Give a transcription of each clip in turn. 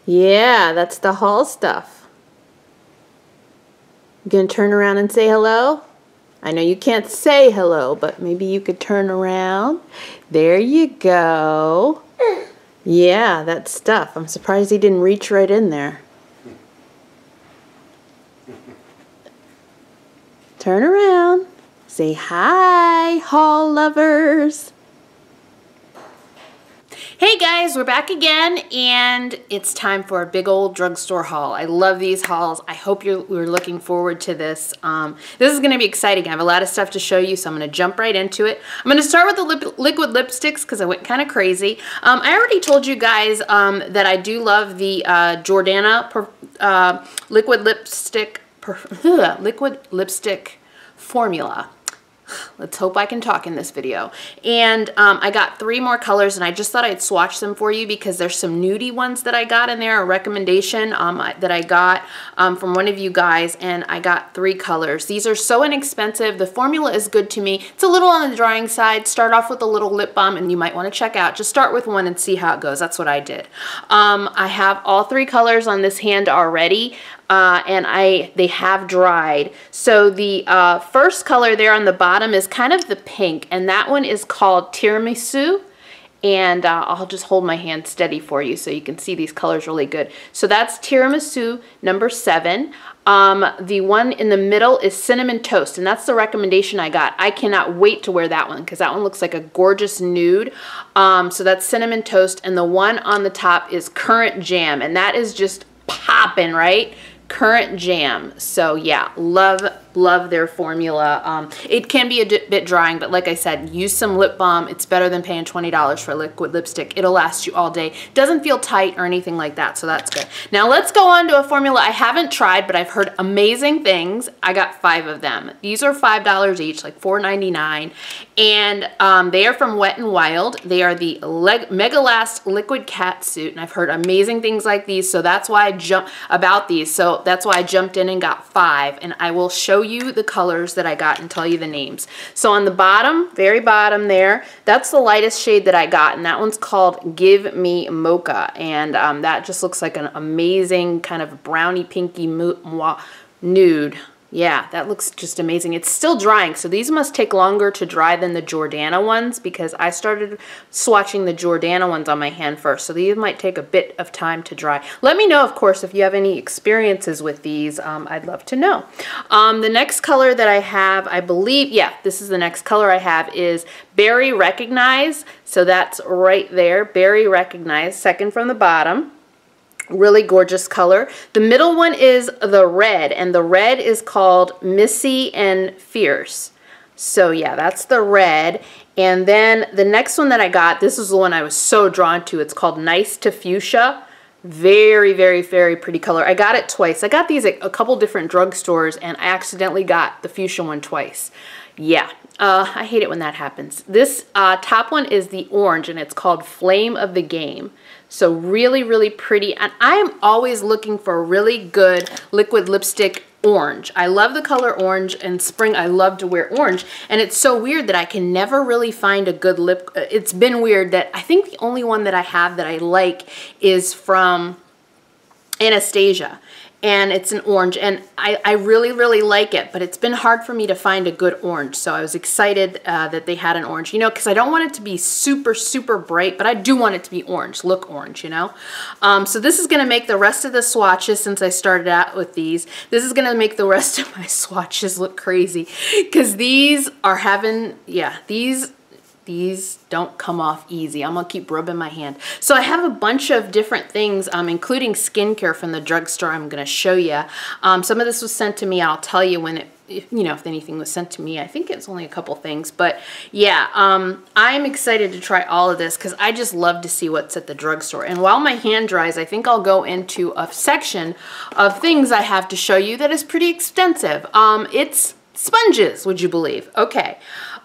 Yeah, that's the haul stuff. You gonna turn around and say hello? I know you can't say hello, but maybe you could turn around. There you go. Yeah, that stuff. I'm surprised he didn't reach right in there. Turn around. Say hi, haul lovers. Hey guys, we're back again, and it's time for a big old drugstore haul. I love these hauls. I hope you're looking forward to this. This is going to be exciting. I have a lot of stuff to show you, so I'm going to jump right into it. I'm going to start with the liquid lipsticks because I went kind of crazy. I already told you guys that I do love the Jordana liquid lipstick formula. Let's hope I can talk in this video. And I got 3 more colors, and I just thought I'd swatch them for you because there's some nudie ones that I got in there, a recommendation that I got from one of you guys, and I got 3 colors. These are so inexpensive. The formula is good to me. It's a little on the drying side. Start off with a little lip balm, and you might want to check out. Just start with one and see how it goes. That's what I did. I have all 3 colors on this hand already. And they have dried. So the first color there on the bottom is kind of the pink, and that one is called Tiramisu. And I'll just hold my hand steady for you so you can see these colors really good. So that's Tiramisu number 7. The one in the middle is Cinnamon Toast, and that's the recommendation I got. I cannot wait to wear that one because that one looks like a gorgeous nude. So that's Cinnamon Toast, and the one on the top is Currant Jam, and that is just popping, right? Currant Jam. So yeah, love their formula. It can be a bit drying, but like I said, use some lip balm. It's better than paying $20 for a liquid lipstick. It'll last you all day. Doesn't feel tight or anything like that, so that's good. Now let's go on to a formula I haven't tried, but I've heard amazing things. I got 5 of them. These are $5 each, like $4.99, and they are from Wet n Wild. They are the Mega Last Liquid Catsuit, and I've heard amazing things like these, so that's why that's why I jumped in and got 5, and I will show you the colors that I got and tell you the names. So on the bottom, very bottom there, that's the lightest shade that I got, and that one's called Give Me Mocha, and that just looks like an amazing kind of brownie pinky nude. Yeah, that looks just amazing. It's still drying, so these must take longer to dry than the Jordana ones because I started swatching the Jordana ones on my hand first, so these might take a bit of time to dry. Let me know, of course, if you have any experiences with these. I'd love to know. The next color that I have, I believe, yeah, this is the next color I have, is Berry Recognize. So that's right there, Berry Recognize, second from the bottom. Really gorgeous color. The middle one is the red, and the red is called Missy and Fierce. So yeah, that's the red. And then the next one that I got, this is the one I was so drawn to. It's called Nice to Fuchsia. Very, very, very pretty color. I got it twice. I got these at a couple different drugstores, and I accidentally got the fuchsia one twice. Yeah, I hate it when that happens. This top one is the orange, and it's called Flame of the Game. So really, really pretty. And I am always looking for a really good liquid lipstick orange. I love the color orange. In spring, I love to wear orange. And it's so weird that I can never really find a good lip. It's been weird that I think the only one that I have that I like is from Anastasia. And it's an orange, and I really, really like it, but it's been hard for me to find a good orange, so I was excited that they had an orange, you know, because I don't want it to be super, super bright, but I do want it to be orange, look orange, you know. So this is going to make the rest of the swatches, since I started out with these, this is going to make the rest of my swatches look crazy, because these are having, yeah, these don't come off easy. I'm gonna keep rubbing my hand. So I have a bunch of different things, including skincare from the drugstore I'm gonna show you. Some of this was sent to me. I'll tell you when if anything was sent to me. I think it's only a couple things, but yeah, I'm excited to try all of this because I just love to see what's at the drugstore. And while my hand dries, I think I'll go into a section of things I have to show you that is pretty extensive. It's sponges, would you believe? Okay.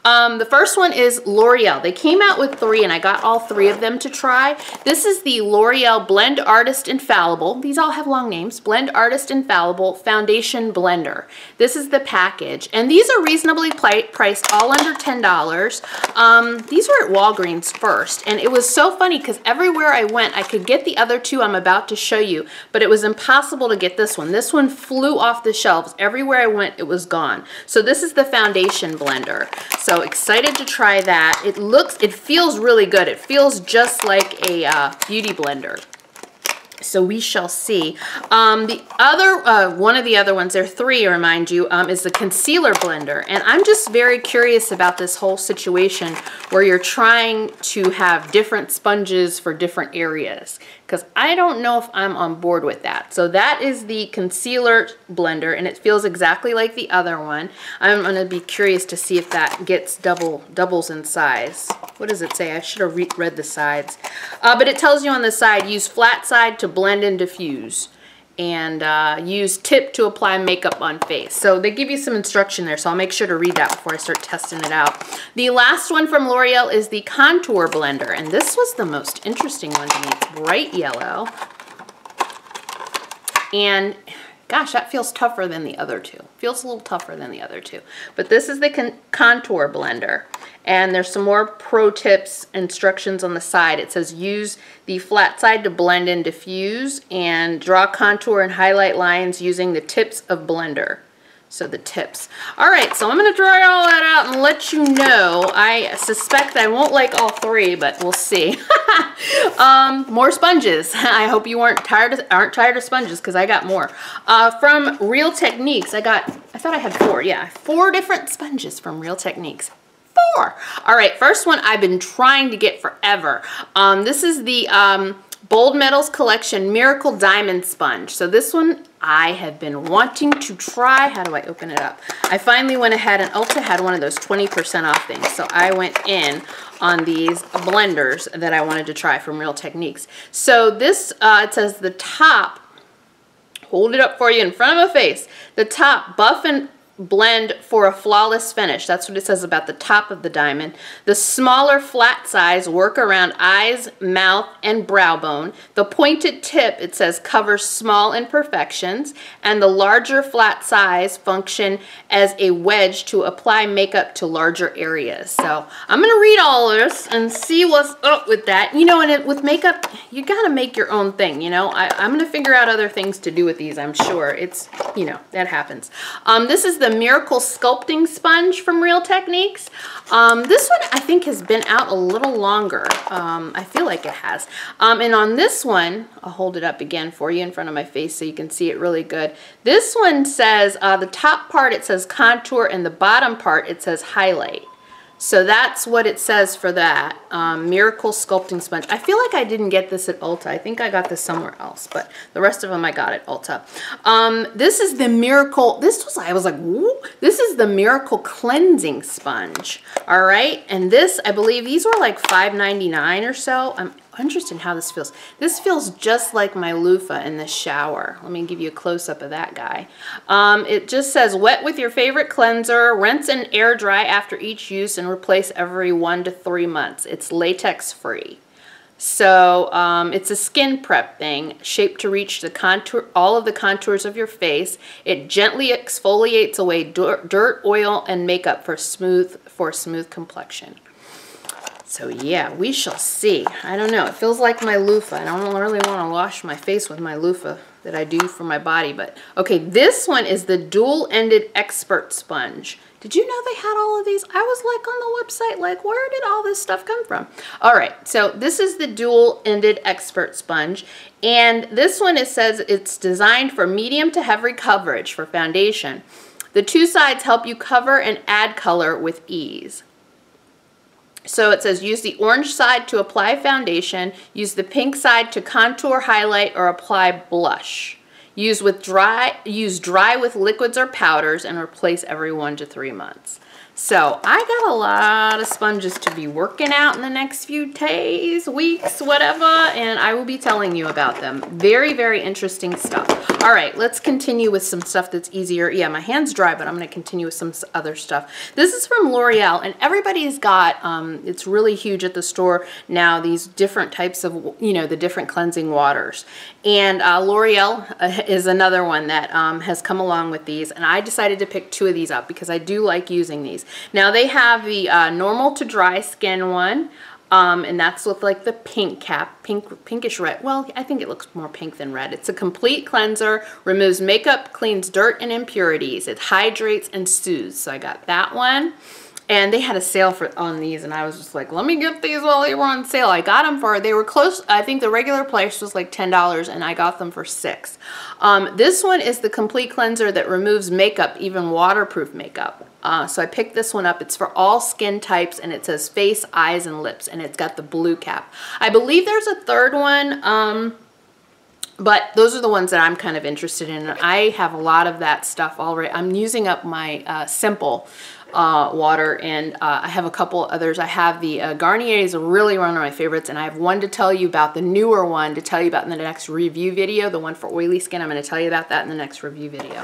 The first one is L'Oreal. They came out with 3 and I got all 3 of them to try. This is the L'Oreal Blend Artist Infallible. These all have long names. Blend Artist Infallible Foundation Blender. This is the package. And these are reasonably priced, all under $10. These were at Walgreens first. And it was so funny because everywhere I went, I could get the other 2 I'm about to show you, but it was impossible to get this one. This one flew off the shelves. Everywhere I went, it was gone. So this is the foundation blender. So excited to try that. It feels really good. It feels just like a beauty blender. So we shall see. The other, one of the other ones, there are 3, I remind you, is the concealer blender. And I'm just very curious about this whole situation where you're trying to have different sponges for different areas, because I don't know if I'm on board with that. So that is the concealer blender, and it feels exactly like the other one. I'm gonna be curious to see if that gets doubles in size. What does it say? I should have read the sides. But it tells you on the side, use flat side to blend and diffuse, and use tip to apply makeup on face. So they give you some instruction there, so I'll make sure to read that before I start testing it out. The last one from L'Oreal is the contour blender, and this was the most interesting one to me. It's bright yellow, and gosh, that feels tougher than the other 2. Feels a little tougher than the other 2. But this is the contour blender. And there's some more pro tips, instructions on the side. It says use the flat side to blend and diffuse, and draw contour and highlight lines using the tips of blender. So the tips. All right, so I'm gonna try all that out and let you know. I suspect I won't like all 3, but we'll see. More sponges. I hope you aren't tired of sponges, because I got more. From Real Techniques, I thought I had 4. Yeah, 4 different sponges from Real Techniques. 4. All right, first one I've been trying to get forever. This is the Bold Metals Collection Miracle Diamond Sponge. So this one I have been wanting to try. How do I open it up? I finally went ahead, and Ulta had one of those 20% off things. So I went in on these blenders that I wanted to try from Real Techniques. So this, it says the top, hold it up for you in front of my face. The top, buff and blend for a flawless finish. That's what it says about the top of the diamond. The smaller flat size work around eyes, mouth, and brow bone. The pointed tip, it says, covers small imperfections, and the larger flat size function as a wedge to apply makeup to larger areas. So I'm gonna read all of this and see what's up with that. You know, and with makeup, you gotta make your own thing, you know. I'm gonna figure out other things to do with these, I'm sure. It's, you know, that happens. This is the Miracle Sculpting Sponge from Real Techniques. This one I think has been out a little longer. I feel like it has. And on this one, I'll hold it up again for you in front of my face so you can see it really good. This one says, the top part it says contour, and the bottom part it says highlight. So that's what it says for that. Miracle Sculpting Sponge. I feel like I didn't get this at Ulta. I think I got this somewhere else, but the rest of them I got at Ulta. This is the Miracle, I was like, whoa. This is the Miracle Cleansing Sponge. All right, and this, I believe these were like $5.99 or so. I'm interested in how this feels. This feels just like my loofah in the shower. Let me give you a close-up of that guy. It just says, wet with your favorite cleanser, rinse and air dry after each use, and replace every 1 to 3 months. It's latex free. So it's a skin prep thing, shaped to reach the contour, all of the contours of your face. It gently exfoliates away dirt, oil, and makeup for a smooth complexion. So yeah, we shall see. I don't know. It feels like my loofah. I don't really want to wash my face with my loofah that I do for my body. But okay, this one is the dual-ended expert sponge. Did you know they had all of these? I was like on the website, like, where did all this stuff come from? All right, so this is the dual-ended expert sponge. And this one, it says it's designed for medium to heavy coverage for foundation. The 2 sides help you cover and add color with ease. So it says use the orange side to apply foundation, use the pink side to contour, highlight, or apply blush. Use dry with liquids or powders, and replace every 1 to 3 months. So I got a lot of sponges to be working out in the next few days, weeks, whatever, and I will be telling you about them. Very, very interesting stuff. All right, let's continue with some stuff that's easier. Yeah, my hand's dry, but I'm going to continue with some other stuff. This is from L'Oreal, and everybody's got, it's really huge at the store now, these different types of, you know, the different cleansing waters. And L'Oreal is another one that has come along with these, and I decided to pick 2 of these up because I do like using these. Now they have the normal to dry skin one, and that's with like the pink cap, pinkish red. Well, I think it looks more pink than red. It's a complete cleanser, removes makeup, cleans dirt and impurities. It hydrates and soothes. So I got that one. And they had a sale on these, and I was just like, let me get these while they were on sale. I got them they were close. I think the regular price was like $10, and I got them for $6. This one is the complete cleanser that removes makeup, even waterproof makeup. So I picked this one up. It's for all skin types, and it says face, eyes, and lips, and it's got the blue cap. I believe there's a third one, but those are the ones that I'm kind of interested in. I have a lot of that stuff already. I'm using up my Simple water, and I have a couple others. I have the Garnier is really one of my favorites, and I have one to tell you about, the newer one to tell you about in the next review video, the one for oily skin. I'm going to tell you about that in the next review video.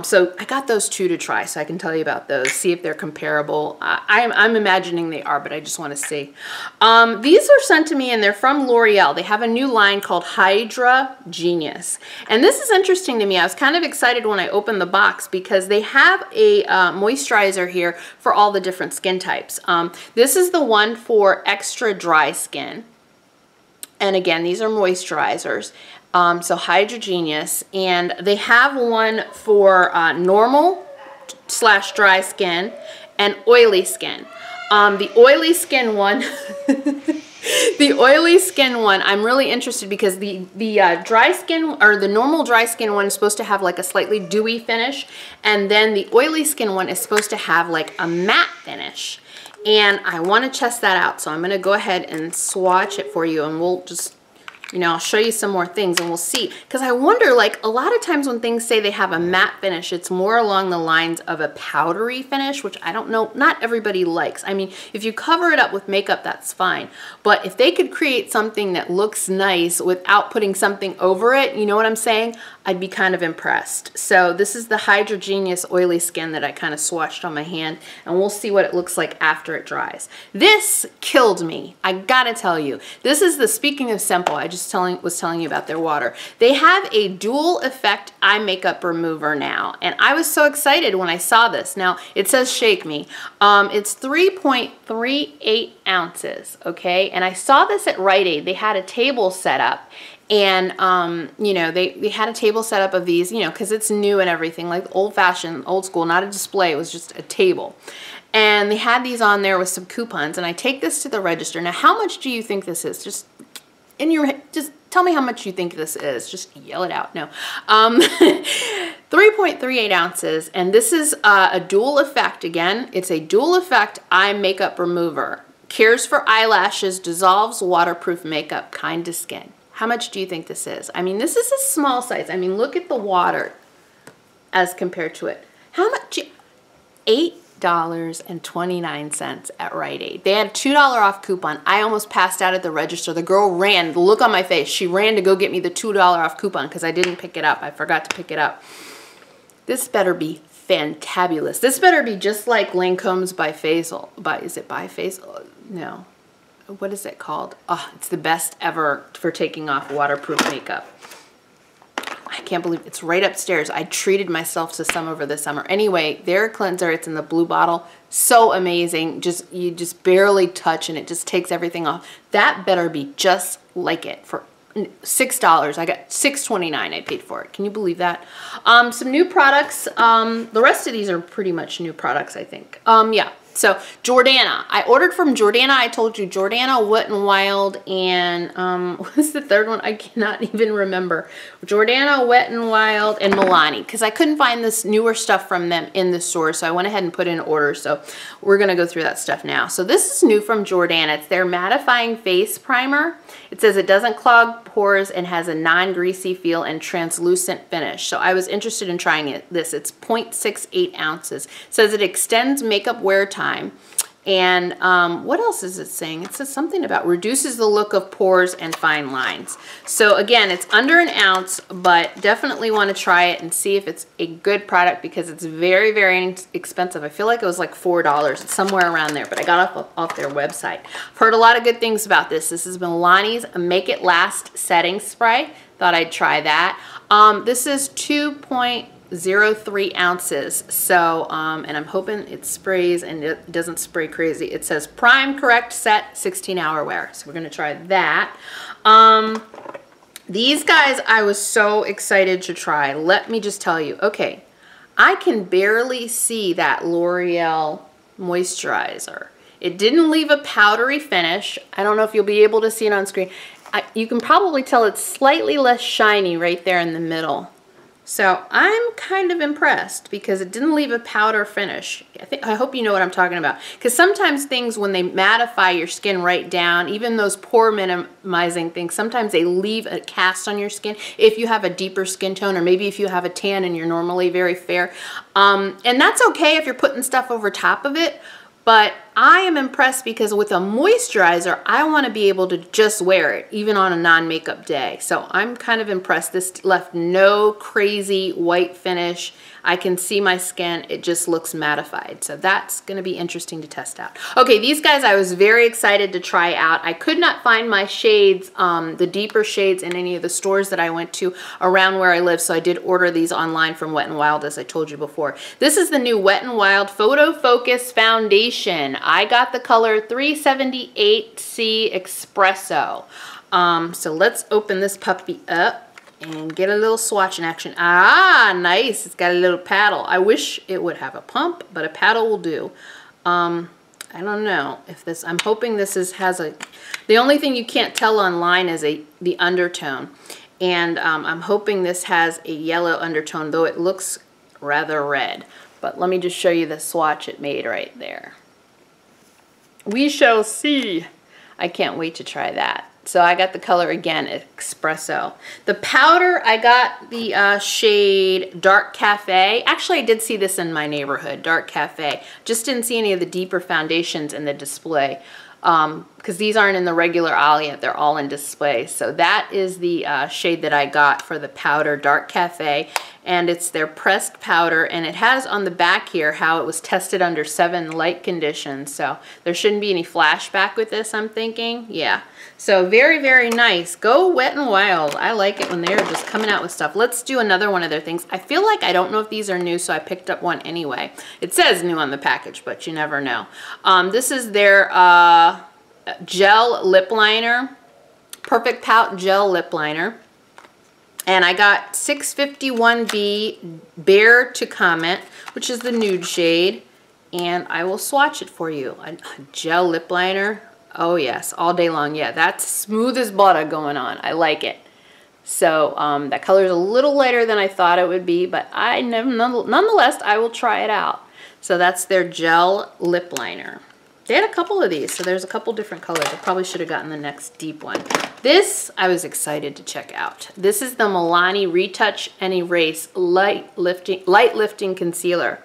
So I got those 2 to try, so I can tell you about those, see if they're comparable. I'm imagining they are, but I just want to see. These are sent to me, and they're from L'Oreal. They have a new line called Hydra Genius, and this is interesting to me. I was kind of excited when I opened the box because they have a moisturizer here for all the different skin types. This is the one for extra dry skin, and again, these are moisturizers. So Hydra Genius, and they have one for normal / dry skin and oily skin. The oily skin one the oily skin one, I'm really interested because the dry skin, or the normal dry skin one, is supposed to have like a slightly dewy finish, and then the oily skin one is supposed to have like a matte finish. And I want to test that out, so I'm going to go ahead and swatch it for you, and we'll just, you know, I'll show you some more things and we'll see. Because I wonder, like, a lot of times when things say they have a matte finish, it's more along the lines of a powdery finish, which I don't know, not everybody likes. I mean, if you cover it up with makeup, that's fine. But if they could create something that looks nice without putting something over it, you know what I'm saying? I'd be kind of impressed. So this is the Hydra Genius Oily Skin that I kind of swatched on my hand, and we'll see what it looks like after it dries. This killed me, I gotta tell you. This is the, speaking of Simple, I just was telling you about their water. They have a dual effect eye makeup remover now, and I was so excited when I saw this. Now, it says Shake Me. It's 3.38 ounces, okay? And I saw this at Rite Aid. They had a table set up, and you know, they had a table set up of these, you know, because it's new and everything, like old-fashioned, old school, not a display. It was just a table. And they had these on there with some coupons, and I take this to the register. Now, how much do you think this is? Just in your head, just tell me how much you think this is. Just yell it out. No. 3.38 ounces, and this is a dual effect. Again, it's a dual effect eye makeup remover. Cures for eyelashes, dissolves waterproof makeup, kind to skin. How much do you think this is? I mean, this is a small size. I mean, look at the water as compared to it. How much? $8.29 at Rite Aid. They had a $2 off coupon. I almost passed out at the register. The girl ran, the look on my face, she ran to go get me the $2 off coupon because I didn't pick it up. I forgot to pick it up. This better be fantabulous. This better be just like Lancome's Bifacial. Is it Bifacial? No. What is it called? Oh, it's the best ever for taking off waterproof makeup. I can't believe it's right upstairs. I treated myself to some over the summer. Anyway, their cleanser, it's in the blue bottle. So amazing. You just barely touch and it just takes everything off. That better be just like it for $6. I got $6.29 I paid for it. Can you believe that? Some new products. The rest of these are pretty much new products, I think. Yeah. So Jordana, I ordered from Jordana. I told you Jordana, Wet n Wild, and what was the third one? I cannot even remember. Jordana, Wet n Wild, and Milani, because I couldn't find this newer stuff from them in the store, so I went ahead and put in an order. So we're gonna go through that stuff now. So this is new from Jordana. It's their mattifying face primer. It says it doesn't clog pores and has a non-greasy feel and translucent finish. So I was interested in trying this. It's 0.68 ounces. It says it extends makeup wear time. And what else is it saying? It says something about reduces the look of pores and fine lines. So again, it's under an ounce, but definitely want to try it and see if it's a good product because it's very, very expensive. I feel like it was like $4. It's somewhere around there, but I got off their website. I've heard a lot of good things about this. This is Milani's Make It Last Setting Spray. Thought I'd try that. This is 2.03 ounces. So, and I'm hoping it sprays and it doesn't spray crazy. It says prime, correct, set, 16-hour wear. So we're gonna try that. These guys, I was so excited to try. Let me just tell you. Okay, I can barely see that L'Oreal moisturizer. It didn't leave a powdery finish. I don't know if you'll be able to see it on screen. You can probably tell it's slightly less shiny right there in the middle. So I'm kind of impressed because it didn't leave a powder finish. I hope you know what I'm talking about. Because sometimes things, when they mattify your skin right down, even those pore minimizing things, sometimes they leave a cast on your skin if you have a deeper skin tone, or maybe if you have a tan and you're normally very fair. And that's okay if you're putting stuff over top of it. But I am impressed because with a moisturizer, I want to be able to just wear it, even on a non-makeup day. So I'm kind of impressed. This left no crazy white finish. I can see my skin. It just looks mattified. So that's going to be interesting to test out. Okay, these guys I was very excited to try out. I could not find my shades, the deeper shades, in any of the stores that I went to around where I live. So I did order these online from Wet n Wild, as I told you before. This is the new Wet n Wild Photo Focus Foundation. I got the color 378C Espresso. So let's open this puppy up and get a little swatch in action. Ah, nice. It's got a little paddle. I wish it would have a pump, but a paddle will do. I don't know if this, I'm hoping this has a, the only thing you can't tell online is the undertone. And I'm hoping this has a yellow undertone, though it looks rather red. But let me just show you the swatch it made right there. We shall see. I can't wait to try that. So I got the color again, Espresso. The powder, I got the shade Dark Cafe. Actually, I did see this in my neighborhood, Dark Cafe. Just didn't see any of the deeper foundations in the display because these aren't in the regular aisle yet. They're all in display. So that is the shade that I got for the powder, Dark Cafe. And it's their pressed powder, and it has on the back here how it was tested under 7 light conditions. So there shouldn't be any flashback with this, I'm thinking. Yeah. So very, very nice. Go Wet n Wild. I like it when they're just coming out with stuff. Let's do another one of their things. I feel like I don't know if these are new, so I picked up one anyway. It says new on the package, but you never know. This is their gel lip liner, Perfect Pout Gel Lip Liner. And I got 651B Bare to Comment, which is the nude shade. And I will swatch it for you. A gel lip liner. Oh yes, all day long. Yeah, that's smooth as butter going on. I like it. So that color is a little lighter than I thought it would be, but nonetheless, I will try it out. So that's their gel lip liner. They had a couple of these, so there's a couple different colors. I probably should have gotten the next deep one. This, I was excited to check out. This is the Milani Retouch and Erase Light Lifting Concealer.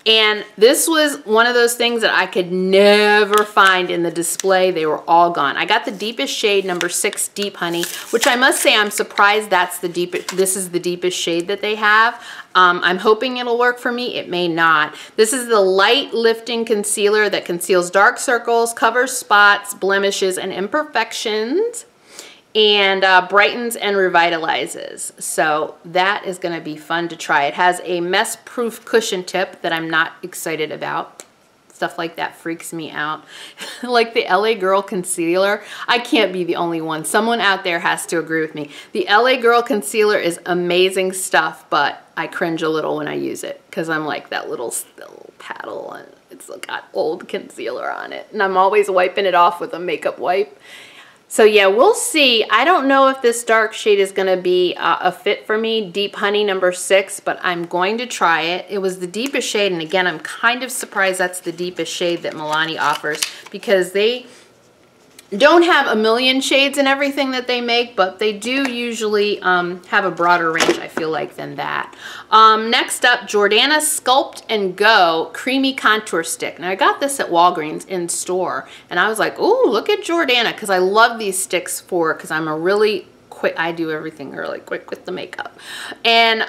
And this was one of those things that I could never find in the display. They were all gone. I got the deepest shade, number 6 Deep Honey, which I must say I'm surprised that's the deepest, this is the deepest shade that they have. I'm hoping it'll work for me. It may not. This is the Light Lifting Concealer that conceals dark circles, covers spots, blemishes, and imperfections, and brightens and revitalizes. So that is going to be fun to try. It has a mess-proof cushion tip that I'm not excited about. Stuff like that freaks me out. Like the LA Girl Concealer, I can't be the only one. Someone out there has to agree with me. The LA Girl Concealer is amazing stuff, but I cringe a little when I use it because I'm like that little paddle. It's got old concealer on it, and I'm always wiping it off with a makeup wipe. So yeah, we'll see. I don't know if this dark shade is going to be a fit for me, Deep Honey number 6, but I'm going to try it. It was the deepest shade, and again, I'm kind of surprised that's the deepest shade that Milani offers, because they don't have a million shades in everything that they make, but they do usually have a broader range, I feel like, than that. Next up, Jordana Sculpt and Go Creamy Contour Stick. Now, I got this at Walgreens in store, and I was like, ooh, look at Jordana, because I love these sticks because I'm a really quick, I do everything really quick with the makeup. And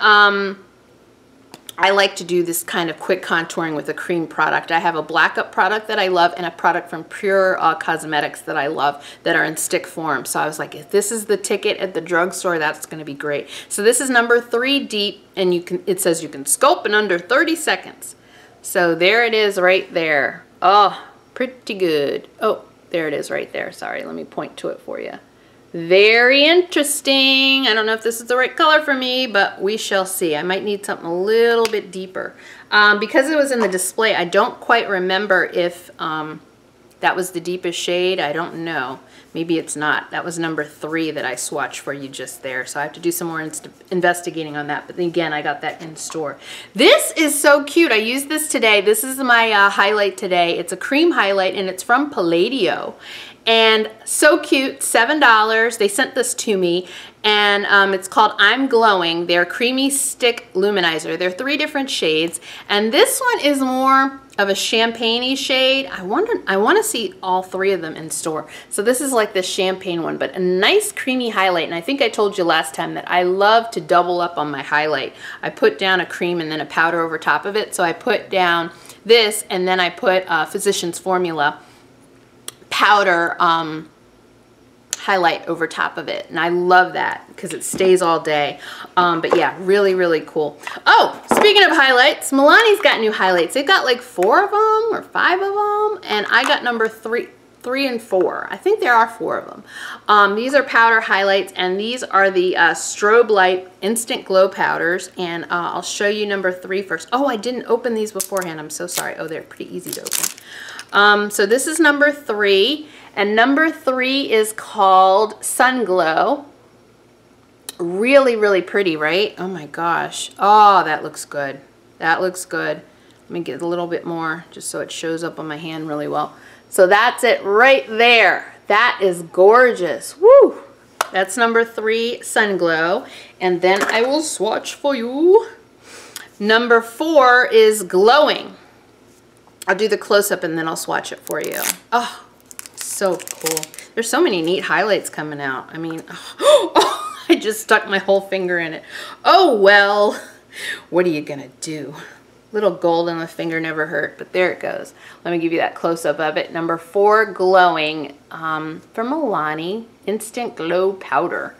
I like to do this kind of quick contouring with a cream product. I have a Black Up product that I love and a product from Pure Cosmetics that I love that are in stick form. So I was like, if this is the ticket at the drugstore, that's going to be great. So this is number 3 deep, and it says you can sculpt in under 30 seconds. So there it is right there. Oh, pretty good. Oh, there it is right there. Sorry, let me point to it for you. Very interesting. I don't know if this is the right color for me, but we shall see. I might need something a little bit deeper. Because it was in the display, I don't quite remember if that was the deepest shade. I don't know. Maybe it's not. That was number 3 that I swatched for you just there. So I have to do some more investigating on that. But again, I got that in store. This is so cute. I used this today. This is my highlight today. It's a cream highlight, and it's from Palladio. And so cute, $7. They sent this to me, and it's called I'm Glowing. They're Creamy Stick Luminizer. They're 3 different shades, and this one is more of a champagne-y shade. I want to see all 3 of them in store. So this is like the champagne one, but a nice creamy highlight. And I think I told you last time that I love to double up on my highlight. I put down a cream and then a powder over top of it. So I put down this, and then I put Physicians Formula powder highlight over top of it, and I love that because it stays all day. But yeah, really, really cool. Oh, speaking of highlights, Milani's got new highlights. They've got like 4 of them or 5 of them, and I got number 3 and 4. I think there are 4 of them. These are powder highlights, and these are the Strobe Light Instant Glow powders, and I'll show you number 3 first. Oh, I didn't open these beforehand. I'm so sorry. Oh, they're pretty easy to open. So this is number 3, and number 3 is called Sun Glow. Really, really pretty, right? Oh my gosh. Oh, that looks good. That looks good. Let me get a little bit more just so it shows up on my hand really well. So that's it right there. That is gorgeous. Woo! That's number 3, Sun Glow. And then I will swatch for you. Number 4 is Glowing. I'll do the close-up and then I'll swatch it for you. Oh, so cool. There's so many neat highlights coming out. I mean, oh, I just stuck my whole finger in it. Oh, well, what are you gonna do? Little gold on the finger never hurt, but there it goes. Let me give you that close-up of it. Number 4, Glowing, from Milani, Instant Glow Powder.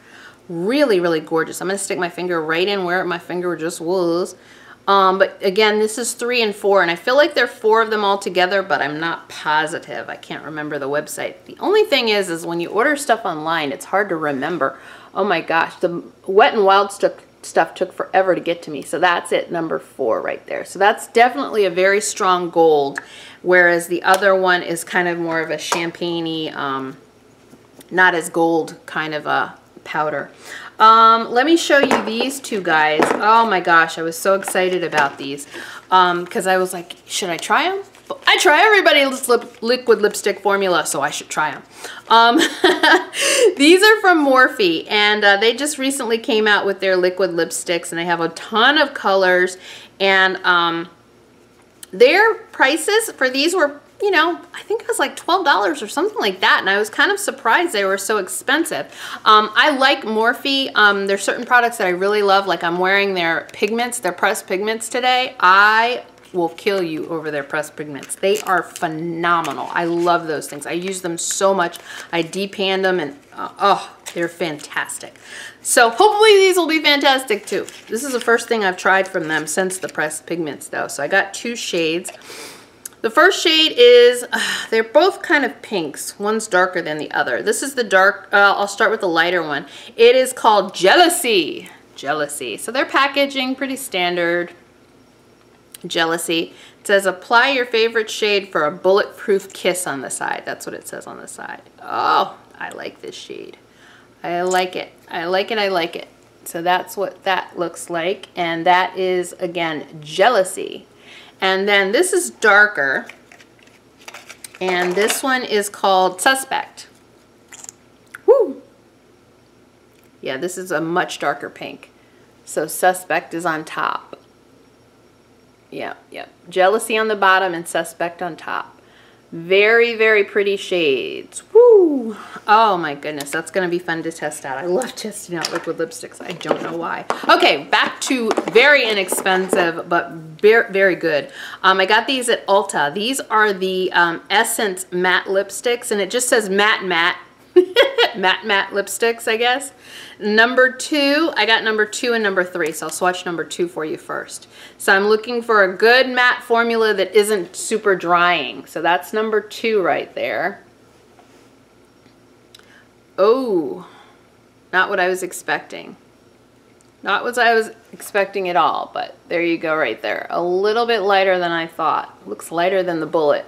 Really, really gorgeous. I'm gonna stick my finger right in where my finger just was. But again, this is 3 and 4, and I feel like there are 4 of them all together, but I'm not positive. I can't remember the website. The only thing is when you order stuff online, it's hard to remember. Oh my gosh, the Wet n Wild stuff took forever to get to me. So that's it, number 4 right there. So that's definitely a very strong gold, whereas the other one is kind of more of a champagne-y, not as gold kind of a powder. Let me show you these 2 guys. Oh my gosh, I was so excited about these because I was like, should I try them? I try everybody's liquid lipstick formula, so I should try them. These are from Morphe, and they just recently came out with their liquid lipsticks, and they have a ton of colors, and their prices for these were, you know, I think it was like $12 or something like that, and I was kind of surprised they were so expensive. I like Morphe. There's certain products that I really love, like I'm wearing their pigments, their pressed pigments today. I will kill you over their pressed pigments. They are phenomenal. I love those things. I use them so much. I depan them, and oh, they're fantastic. So hopefully these will be fantastic too. This is the first thing I've tried from them since the pressed pigments though. So I got 2 shades. The first shade is, they're both kind of pinks. One's darker than the other. This is the dark, I'll start with the lighter one. It is called Jealousy. Jealousy. So their packaging, pretty standard. Jealousy. It says apply your favorite shade for a bulletproof kiss on the side. That's what it says on the side. Oh, I like this shade. I like it. I like it. I like it. So that's what that looks like. And that is, again, Jealousy. And then this is darker. And this one is called Suspect. Woo! Yeah, this is a much darker pink. So Suspect is on top. Yep, yep. Jealousy on the bottom and Suspect on top. Very, very pretty shades. Woo! Oh my goodness, that's going to be fun to test out. I love testing out liquid lipsticks. I don't know why. Okay, back to very inexpensive, but very, very good. I got these at Ulta. These are the Essence matte lipsticks, and it just says matte. matte lipsticks, I guess. Number 2, I got number 2 and number 3, so I'll swatch number 2 for you first. So I'm looking for a good matte formula that isn't super drying. So that's number 2 right there. Oh, not what I was expecting. Not what I was expecting at all, but there you go right there. A little bit lighter than I thought. Looks lighter than the Bullet.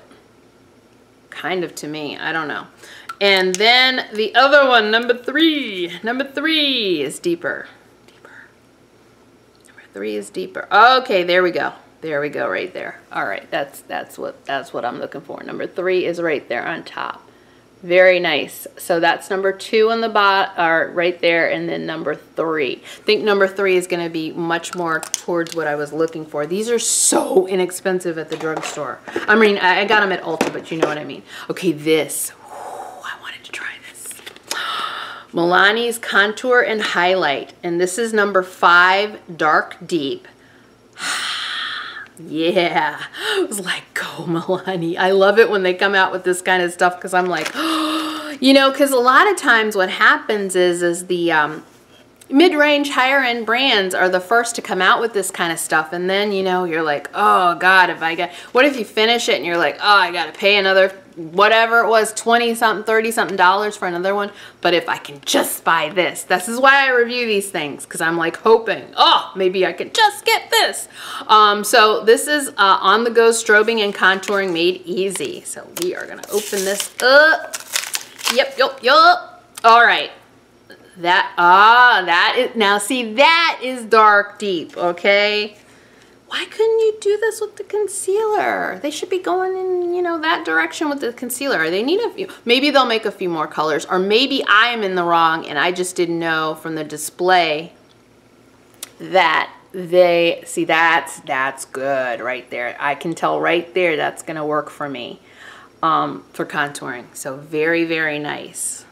Kind of to me, I don't know. And then the other one, number 3. Number 3 is deeper. Number 3 is deeper. Okay, there we go. There we go right there. All right, that's what I'm looking for. Number 3 is right there on top. Very nice. So that's number 2 on the bottom, or right there, and then number 3. I think number 3 is going to be much more towards what I was looking for. These are so inexpensive at the drugstore. I mean, I got them at Ulta, but you know what I mean. Okay, this. Milani's Contour and Highlight, and this is number 5, Dark Deep. Yeah, I was like, go Milani. I love it when they come out with this kind of stuff, because I'm like, you know, because a lot of times what happens is the mid-range, higher-end brands are the first to come out with this kind of stuff, and then, you know, you're like, oh God, what if you finish it and you're like, oh, I gotta pay another, whatever it was, 20-something, 30-something dollars for another one. But if I can just buy this is why I review these things, because I'm like hoping, oh, maybe I can just get this. So this is On the Go Strobing and Contouring Made Easy. So we are gonna open this up. Yep. All right. That is, now see, that is Dark Deep, okay? Why couldn't you do this with the concealer? They should be going in, you know, that direction with the concealer. They need a few, maybe they'll make a few more colors, or maybe I am in the wrong and I just didn't know from the display that they, see, that's good right there. I can tell right there that's gonna work for me for contouring. So very, very nice.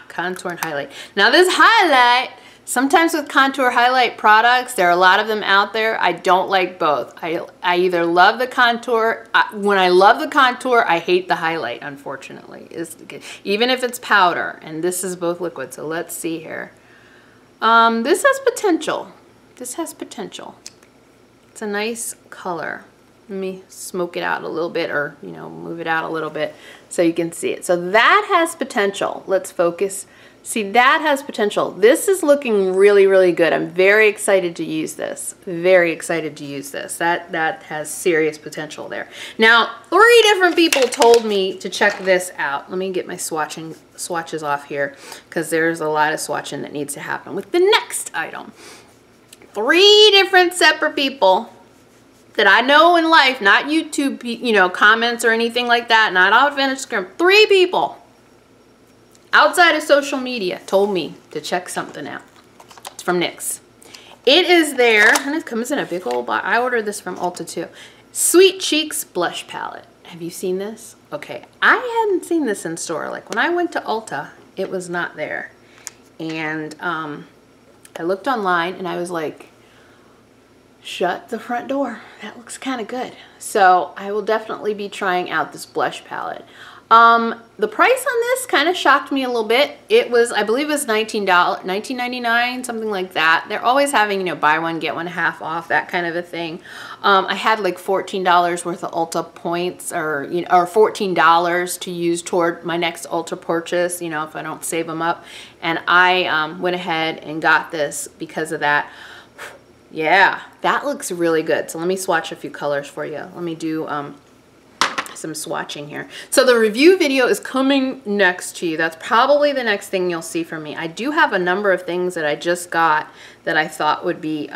Contour and highlight. Now this highlight, sometimes with contour highlight products, there are a lot of them out there. I don't like both. I either love the contour, when I love the contour, I hate the highlight, unfortunately. Even if it's powder, and this is both liquid, so let's see here. This has potential. This has potential. It's a nice color. Let me smoke it out a little bit, or, you know, move it out a little bit so you can see it. So that has potential. Let's focus. See, that has potential. This is looking really, really good. I'm very excited to use this. Very excited to use this. That has serious potential there. Now, 3 different people told me to check this out. Let me get my swatches off here, because there's a lot of swatching that needs to happen with the next item. 3 different separate people that I know in life, not YouTube, you know, comments or anything like that, not off Instagram. 3 people outside of social media told me to check something out. It's from NYX. It is there, and it comes in a big old box. I ordered this from Ulta too. Sweet Cheeks Blush Palette. Have you seen this? Okay, I hadn't seen this in store. Like when I went to Ulta, it was not there. And I looked online and I was like, shut the front door. That looks kind of good. So I will definitely be trying out this blush palette. The price on this kind of shocked me a little bit. It was, I believe it was $19.99, something like that. They're always having, you know, buy one, get one half off, that kind of a thing. I had like $14 worth of Ulta points, or, you know, or $14 to use toward my next Ulta purchase, you know, if I don't save them up. And I went ahead and got this because of that. Yeah, that looks really good. So let me swatch a few colors for you. Let me do some swatching here. So the review video is coming next to you. That's probably the next thing you'll see from me. I do have a number of things that I just got that I thought would be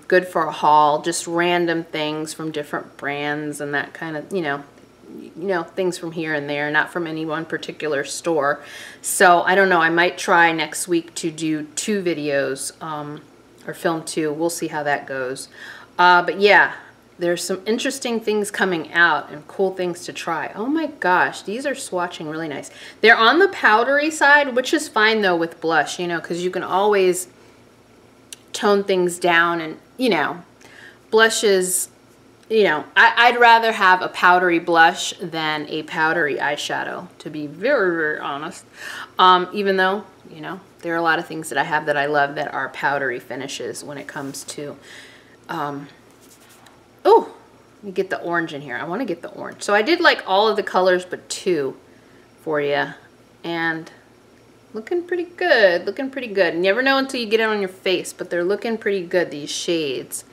good for a haul, just random things from different brands and that kind of, you know, things from here and there, not from any one particular store. So I don't know, I might try next week to do 2 videos, or film 2. We'll see how that goes. But yeah, there's some interesting things coming out and cool things to try. Oh my gosh, these are swatching really nice. They're on the powdery side, which is fine though with blush, you know, because you can always tone things down, and you know, blushes, you know, I'd rather have a powdery blush than a powdery eyeshadow, to be very, very honest. Even though, you know, there are a lot of things that I have that I love that are powdery finishes when it comes to, oh, let me get the orange in here. I want to get the orange. So I did like all of the colors but 2 for you, and looking pretty good, looking pretty good. You never know until you get it on your face, but they're looking pretty good, these shades.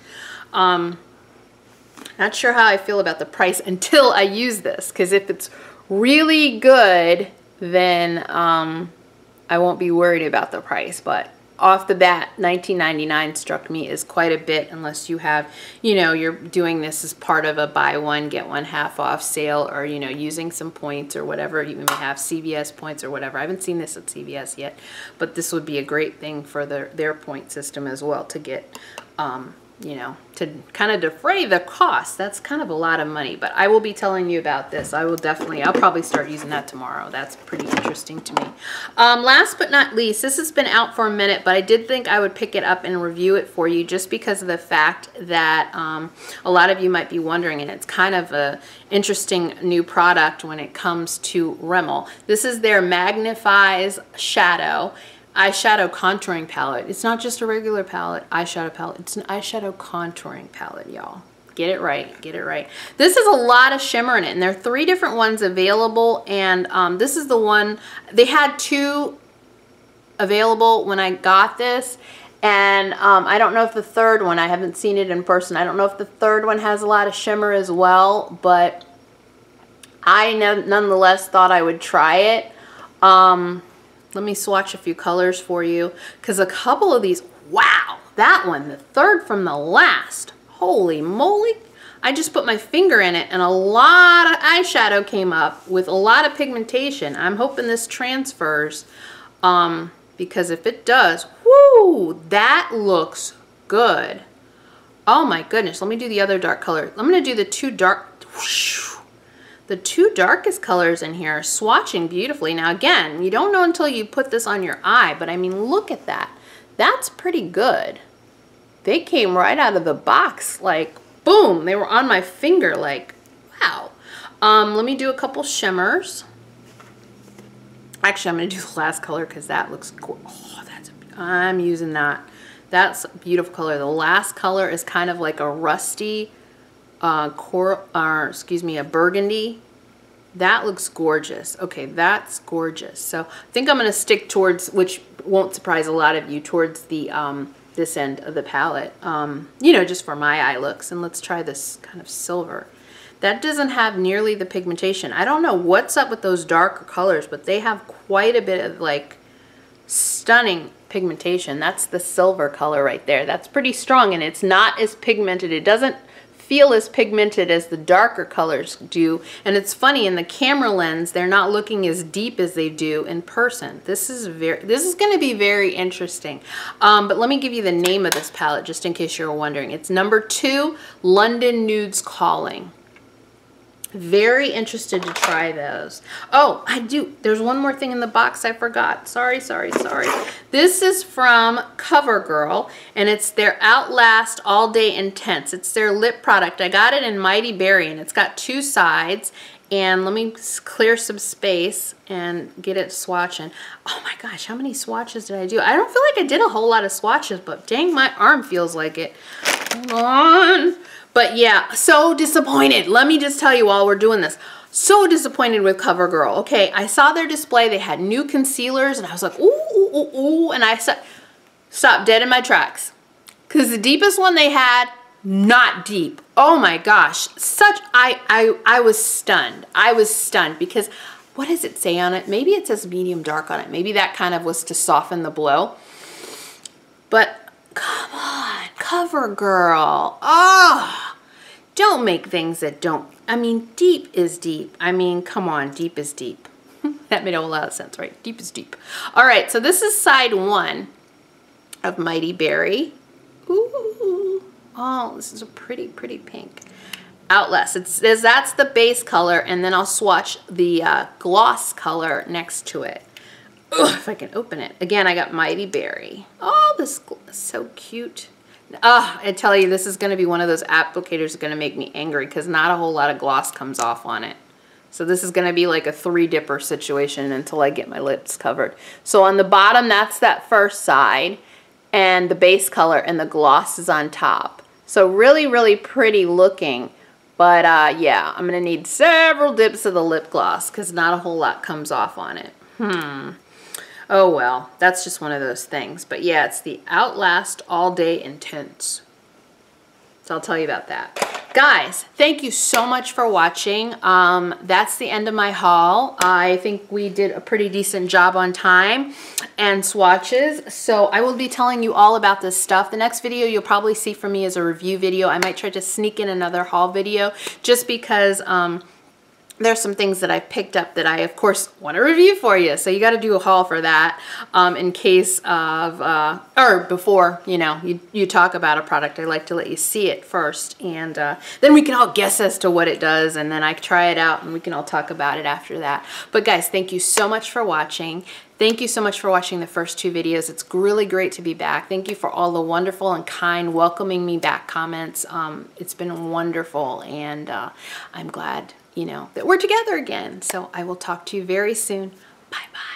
Not sure how I feel about the price until I use this, because if it's really good, then I won't be worried about the price. But off the bat, $19.99 struck me as quite a bit, unless you have, you know, you're doing this as part of a buy one, get one half off sale, or, you know, using some points or whatever. You may have CVS points or whatever. I haven't seen this at CVS yet, but this would be a great thing for their point system as well, to get, you know, to kind of defray the cost. That's kind of a lot of money, but I will be telling you about this. I'll probably start using that tomorrow. That's pretty interesting to me. Last but not least, this has been out for a minute, but I did think I would pick it up and review it for you, just because of the fact that a lot of you might be wondering, and it's kind of a interesting new product when it comes to Rimmel. This is their Magnifies eyeshadow contouring palette. It's not just a regular eyeshadow palette. It's an eyeshadow contouring palette, y'all. Get it right. Get it right. This has a lot of shimmer in it, and there are 3 different ones available, and this is the one. They had 2 available when I got this, and I don't know if the 3rd one, I haven't seen it in person. I don't know if the 3rd one has a lot of shimmer as well, but I nonetheless thought I would try it. Let me swatch a few colors for you, because a couple of these, wow, that one, the 3rd from the last, holy moly. I just put my finger in it and a lot of eyeshadow came up with a lot of pigmentation. I'm hoping this transfers, because if it does, whoo, that looks good. Oh my goodness, let me do the other dark color. I'm going to do the 2 dark, whoosh. The 2 darkest colors in here are swatching beautifully. Now again, you don't know until you put this on your eye, but I mean, look at that. That's pretty good. They came right out of the box, like boom, they were on my finger, like wow. Let me do a couple shimmers. Actually, I'm gonna do the last color because that looks cool. Oh, I'm using that. That's a beautiful color. The last color is kind of like a rusty, a burgundy. That looks gorgeous. Okay, that's gorgeous. So I think I'm going to stick towards, which won't surprise a lot of you, towards the this end of the palette, you know, just for my eye looks. And let's try this kind of silver. That doesn't have nearly the pigmentation. I don't know what's up with those darker colors, but they have quite a bit of like stunning pigmentation. That's the silver color right there. That's pretty strong, and it's not as pigmented. It doesn't feel as pigmented as the darker colors do. And it's funny, in the camera lens, they're not looking as deep as they do in person. This is going to be very interesting. But let me give you the name of this palette just in case you're wondering. It's number 2, London Nudes Calling. Very interested to try those. Oh, I do. There's one more thing in the box I forgot. Sorry. This is from CoverGirl, and it's their Outlast All Day Intense. It's their lip product. I got it in Mighty Berry, and it's got 2 sides. And let me clear some space and get it swatching. Oh my gosh, how many swatches did I do? I don't feel like I did a whole lot of swatches, but dang, my arm feels like it. Hold on. But yeah, so disappointed. Let me just tell you while we're doing this. So disappointed with CoverGirl. Okay, I saw their display. They had new concealers, and I was like, ooh, ooh, ooh, ooh. And I stopped dead in my tracks. because the deepest one they had, not deep. Oh my gosh, I was stunned. I was stunned because what does it say on it? Maybe it says medium dark on it. Maybe that kind of was to soften the blow. But come on, CoverGirl. Oh, don't make things that don't, I mean, deep is deep. I mean, come on, deep is deep. That made a whole lot of sense, right? Deep is deep. All right, so this is side 1 of Mighty Berry. Ooh, oh, this is a pretty, pretty pink. Outlast. It says that's the base color, and then I'll swatch the gloss color next to it. Ugh, if I can open it. Again, I got Mighty Berry. Oh, this is so cute. I tell you, this is going to be one of those applicators that's going to make me angry because not a whole lot of gloss comes off on it. So this is going to be like a 3-dipper situation until I get my lips covered. So on the bottom, that's that first side, and the base color and the gloss is on top. So really, really pretty looking. But yeah, I'm going to need several dips of the lip gloss because not a whole lot comes off on it. Oh well, that's just one of those things. But yeah, it's the Outlast All Day Intense. So I'll tell you about that. Guys, thank you so much for watching. That's the end of my haul. I think we did a pretty decent job on time and swatches. So I will be telling you all about this stuff. The next video you'll probably see from me is a review video. I might try to sneak in another haul video just because there's some things that I picked up that I, of course, want to review for you. So you got to do a haul for that in case of, or before, you know, you talk about a product. I like to let you see it first. And then we can all guess as to what it does. And then I try it out and we can all talk about it after that. But guys, thank you so much for watching. Thank you so much for watching the first 2 videos. It's really great to be back. Thank you for all the wonderful and kind welcoming me back comments. It's been wonderful. And I'm glad, you know, that we're together again. So I will talk to you very soon. Bye-bye.